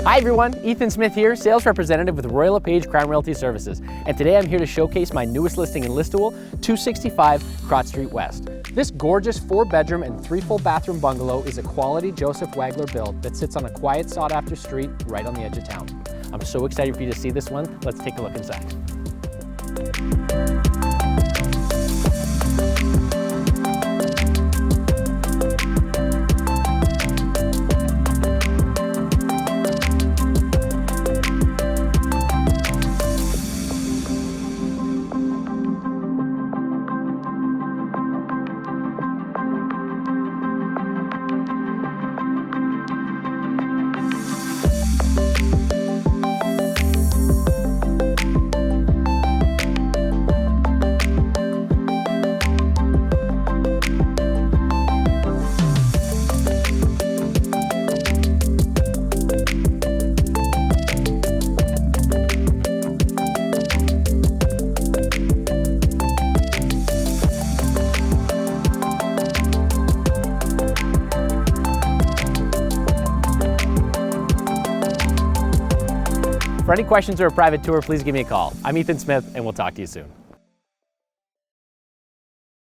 Hi everyone, Ethan Smith here, sales representative with Royal LePage Crown Realty Services. And today I'm here to showcase my newest listing in Listowel, 265 Krotz St West. This gorgeous 4-bedroom and 3 full bathroom bungalow is a quality Joseph Wagler build that sits on a quiet sought-after street right on the edge of town. I'm so excited for you to see this one. Let's take a look inside. For any questions or a private tour, please give me a call. I'm Ethan Smith, and we'll talk to you soon.